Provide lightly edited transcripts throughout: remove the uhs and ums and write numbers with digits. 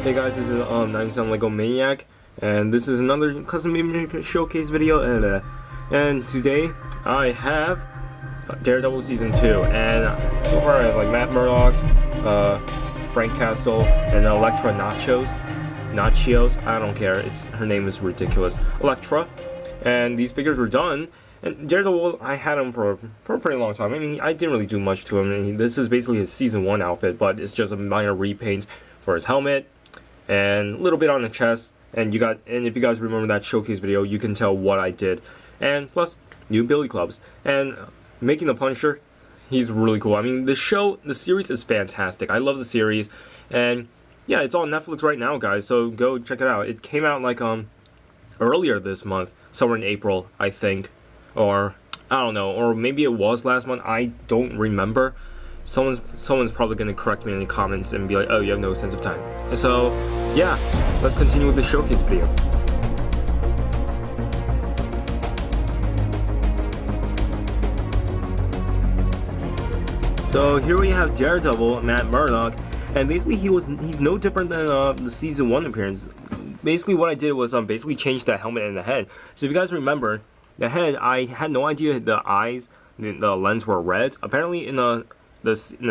Hey guys, this is 97 Lego Maniac, and this is another custom meme showcase video, and today I have Daredevil season 2, and so far I have like Matt Murdock, Frank Castle, and Elektra Nachios. I don't care. Her name is ridiculous. Elektra, and these figures were done. And Daredevil, I had him for a pretty long time. I mean, I didn't really do much to him. I mean, this is basically his season 1 outfit, but it's just a minor repaint for his helmet and a little bit on the chest. And if you guys remember that showcase video, you can tell what I did. And plus, new Billy Clubs. And making the Punisher, he's really cool. I mean, the series is fantastic. I love the series. And yeah, it's on Netflix right now, guys. So go check it out. It came out like earlier this month, somewhere in April, I think. Or I don't know, or maybe it was last month. I don't remember. Someone's probably gonna correct me in the comments and be like, "Oh, you have no sense of time." And so, yeah, let's continue with the showcase video. So here we have Daredevil, Matt Murdock, and basically he's no different than the season 1 appearance. Basically, what I did was basically change the helmet and the head. So if you guys remember. The head, I had no idea the eyes, the lens were red. Apparently, in the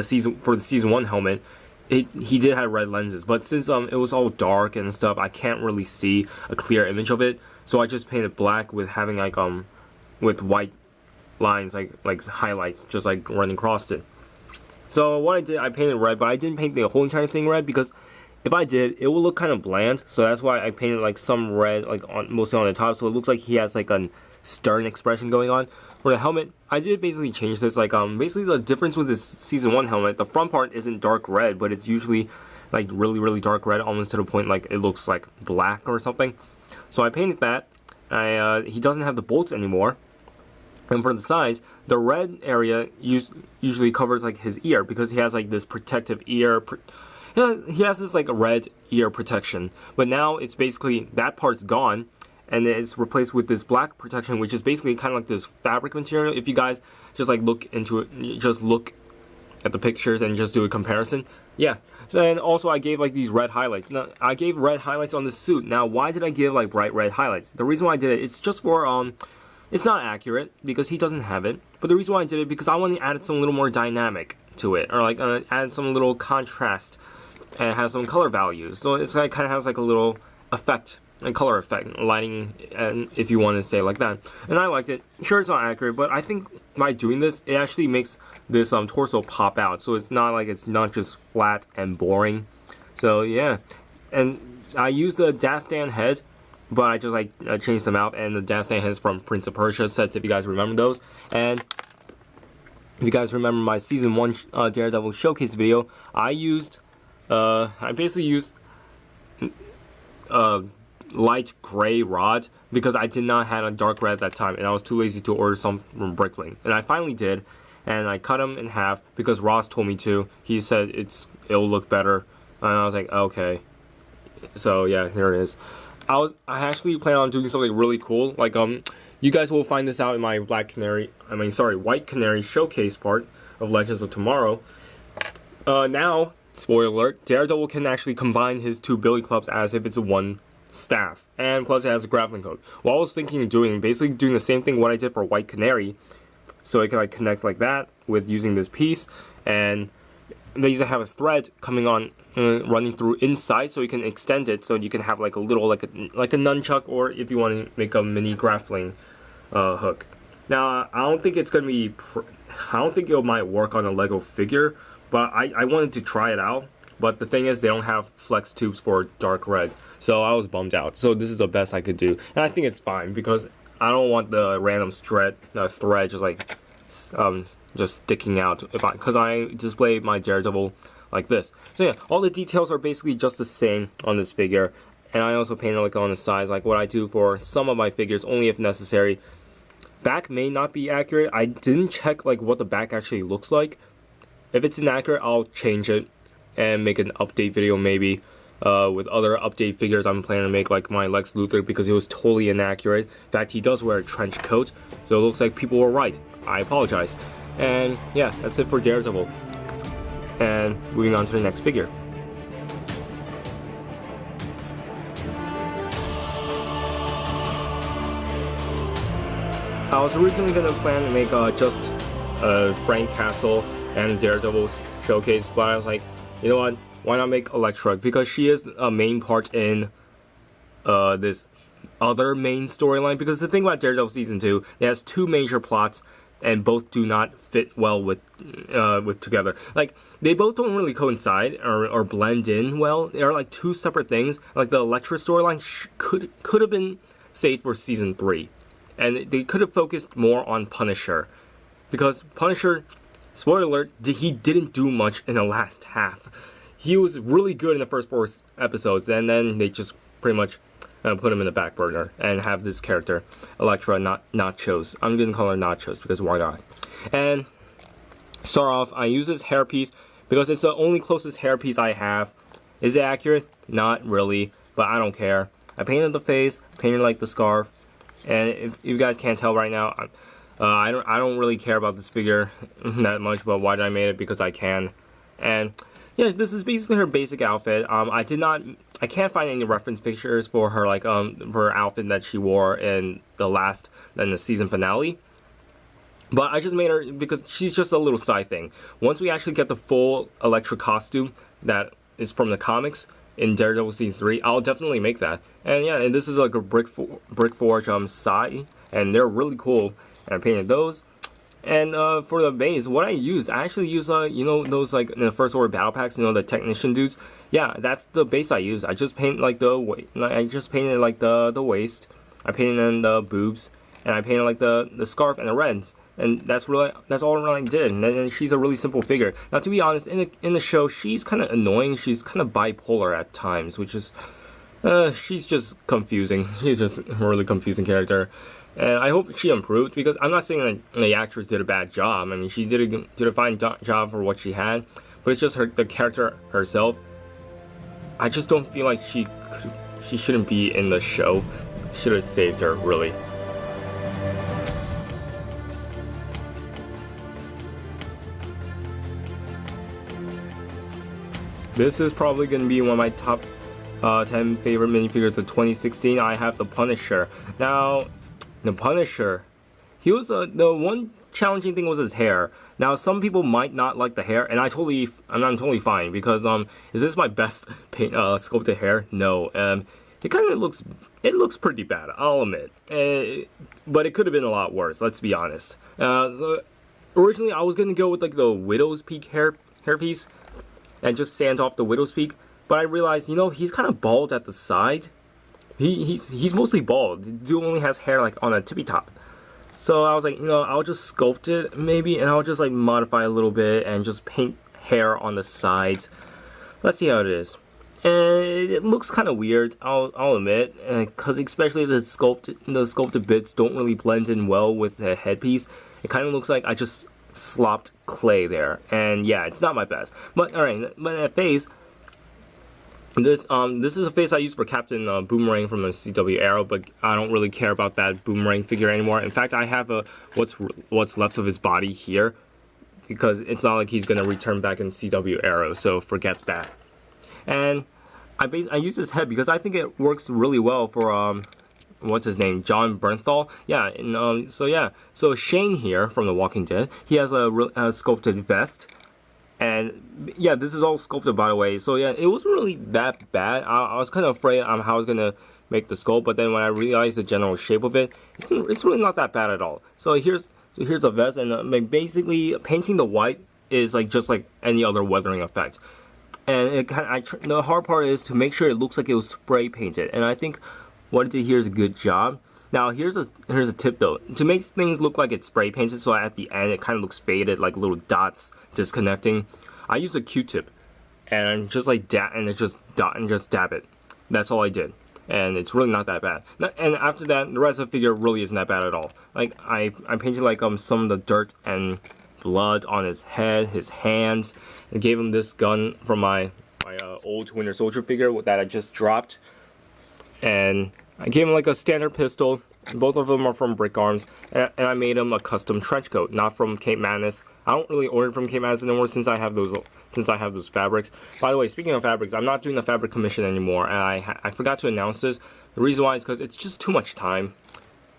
season 1 helmet, he did have red lenses. But since it was all dark and stuff, I can't really see a clear image of it. So I just painted black with having like with white lines like highlights just like running across it. So what I did, I painted red, but I didn't paint the whole entire thing red because if I did, it would look kind of bland. So that's why I painted like some red, like mostly on the top, so it looks like he has like a stern expression going on. For the helmet, I did basically change this. Like basically the difference with this season 1 helmet, the front part isn't dark red, but it's usually like really dark red, almost to the point like it looks like black or something. So I painted that. He doesn't have the bolts anymore. And for the sides, the red area usually covers like his ear because he has like this protective ear. He has this like a red ear protection, but now it's basically that part's gone. And it's replaced with this black protection, which is basically kind of like this fabric material. If you guys just like look into it, just look at the pictures and just do a comparison. Yeah. So, and also I gave like these red highlights. Now, I gave red highlights on the suit. Now, why did I give like bright red highlights? The reason why I did it, it's just for it's not accurate because he doesn't have it. But the reason why I did it because I wanted to add some little more dynamic to it, or like add some little contrast and have some color values. So it's like kind of has like a little effect. A color effect, lighting, and if you want to say it like that. And I liked it. Sure, it's not accurate, but I think by doing this, it actually makes this torso pop out. So it's not just flat and boring. So yeah, and I used the Dastan head, but I just like changed them out. And the Dastan heads from Prince of Persia sets, if you guys remember those. And if you guys remember my season 1 Daredevil showcase video, I basically used light gray rod because I did not have a dark red at that time, and I was too lazy to order some from Bricklink. And I finally did, and I cut them in half because Ross told me to. He said it'll look better, and I was like, okay. So yeah, here it is. I actually plan on doing something really cool. Like you guys will find this out in my White Canary showcase part of Legends of Tomorrow. Now, spoiler alert, Daredevil can actually combine his 2 Billy Clubs as if it's one staff, and plus it has a grappling hook. What I was thinking of doing, basically doing the same thing what I did for White Canary, so it can like connect like that with using this piece, and they usually have a thread coming on running through inside, so you can extend it, so you can have like a little like a nunchuck, or if you want to make a mini grappling hook. Now I don't think it's gonna be I don't think it might work on a Lego figure, but I wanted to try it out. But the thing is, they don't have flex tubes for dark red, so I was bummed out. So this is the best I could do, and I think it's fine because I don't want the random thread just like just sticking out because I display my Daredevil like this. So yeah, all the details are basically just the same on this figure, and I also painted like on the sides, like what I do for some of my figures, only if necessary. Back may not be accurate. I didn't check like what the back actually looks like. If it's inaccurate, I'll change it and make an update video maybe with other update figures I'm planning to make, like my Lex Luthor, because it was totally inaccurate. In fact, he does wear a trench coat, so it looks like people were right. I apologize. And yeah, that's it for Daredevil. And moving on to the next figure. I was originally gonna plan to make just Frank Castle and Daredevil's showcase, but I was like, you know what? Why not make Elektra? Because she is a main part in this other main storyline. Because the thing about Daredevil season 2, it has two major plots, and both do not fit well with together. Like, they both don't really coincide or blend in well. They're like two separate things. Like the Elektra storyline could have been saved for season 3, and they could have focused more on Punisher, because Punisher, spoiler alert, he didn't do much in the last half. He was really good in the first 4 episodes, and then they just pretty much put him in the back burner and have this character, Elektra, Nachos. I'm gonna call her Nachos because why not? And start off, I use this hairpiece because it's the only closest hairpiece I have. Is it accurate? Not really, but I don't care. I painted the face, painted like the scarf, and if you guys can't tell right now, I don't really care about this figure that much. But why did I make it? Because I can. And yeah, this is basically her basic outfit. I can't find any reference pictures for her, like for her outfit that she wore in the season finale. But I just made her because she's just a little side thing. Once we actually get the full Elektra costume that is from the comics in Daredevil season 3, I'll definitely make that. And yeah, and this is like a brick forge side, and they're really cool. And I painted those. And for the base, what I actually use you know, those like in the First Order battle packs, you know, the technician dudes. Yeah, that's the base I use. I just paint like the waist. I painted in the boobs, and I painted like the scarf and the reds. And that's all I really did. And then she's a really simple figure. Now, to be honest, in the show, she's kind of annoying. She's kind of bipolar at times, which is she's just confusing. She's just a really confusing character. And I hope she improved, because I'm not saying that the actress did a bad job. I mean, she did a fine job for what she had, but it's just the character herself. I just don't feel like she shouldn't be in the show. Should have saved her, really. This is probably going to be one of my top 10 favorite minifigures of 2016. I have the Punisher. Now, the Punisher, he was the one challenging thing was his hair. Now, some people might not like the hair, and I'm totally fine, because is this my best sculpted hair? No. It kind of looks pretty bad, I'll admit. But it could have been a lot worse, let's be honest. So originally I was gonna go with like the Widow's Peak hairpiece and just sand off the Widow's Peak, but I realized, you know, he's kind of bald at the side. He's mostly bald. The dude only has hair like on a tippy top. So I was like, you know, I'll just sculpt it maybe, and I'll just like modify a little bit and just paint hair on the sides. Let's see how it is. And it looks kind of weird, I'll admit, because especially the sculpted bits don't really blend in well with the headpiece. It kind of looks like I just slopped clay there, and yeah, it's not my best. But alright, but that face. This is a face I use for Captain Boomerang from the CW Arrow, but I don't really care about that Boomerang figure anymore. In fact, I have what's left of his body here, because it's not like he's gonna return back in CW Arrow, so forget that. And I use his head because I think it works really well for what's his name, John Bernthal. Yeah, and so Shane here from The Walking Dead, he has a sculpted vest. And yeah, this is all sculpted, by the way. So yeah, it wasn't really that bad. I was kind of afraid on how I was gonna make the sculpt, but then when I realized the general shape of it, it's really not that bad at all. So here's the vest, and basically painting the white is like just like any other weathering effect. And the hard part is to make sure it looks like it was spray painted. And I think what I did here is a good job. Now here's a tip though. To make things look like it's spray painted, so at the end it kind of looks faded, like little dots disconnecting, I use a Q-tip and just like just dab it. That's all I did, and it's really not that bad. And after that, the rest of the figure really isn't that bad at all. Like I painted like some of the dirt and blood on his head, his hands, and gave him this gun from my old Winter Soldier figure that I just dropped, and I gave him like a standard pistol. Both of them are from Brick Arms, and I made him a custom trench coat, not from Cape Madness. I don't really order from Cape Madness anymore since I have those fabrics. By the way, speaking of fabrics, I'm not doing the fabric commission anymore, and I forgot to announce this. The reason why is because it's just too much time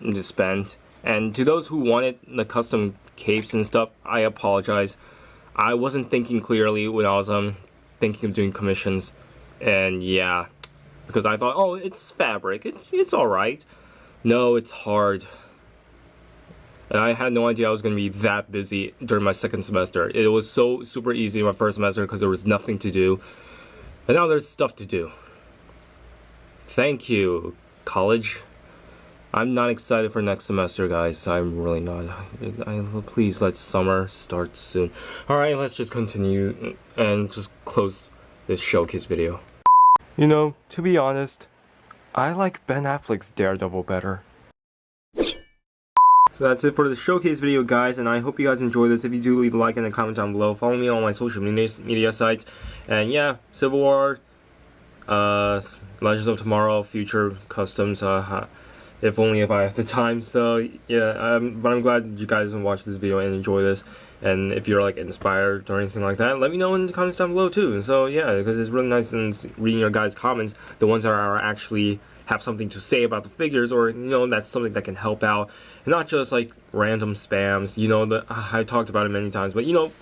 to spend, And to those who wanted the custom capes and stuff, I apologize. I wasn't thinking clearly when I was thinking of doing commissions, and yeah, because I thought, oh, it's fabric, it's alright. No, it's hard. And I had no idea I was going to be that busy during my second semester. It was so super easy in my first semester because there was nothing to do. And now there's stuff to do. Thank you, college. I'm not excited for next semester, guys. I'm really not. Please let summer start soon. Alright, let's just continue and just close this showcase video. You know, to be honest, I like Ben Affleck's Daredevil better. So that's it for the showcase video, guys, and I hope you guys enjoyed this. If you do, leave a like and a comment down below. Follow me on my social media sites. And yeah, Civil War, Legends of Tomorrow, Future Customs, if only if I have the time. So yeah, but I'm glad you guys watched this video and enjoy this. And if you're like inspired or anything like that, let me know in the comments down below too. So yeah, because it's really nice in reading your guys' comments, the ones that are actually have something to say about the figures, or you know, that's something that can help out, and not just like random spams. You know, I talked about it many times, but you know,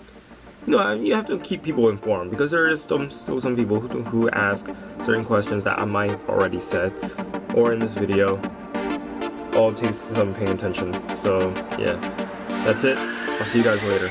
you have to keep people informed, because there is still some people who ask certain questions that I might have already said or in this video. All it takes is some paying attention. So yeah, that's it. I'll see you guys later.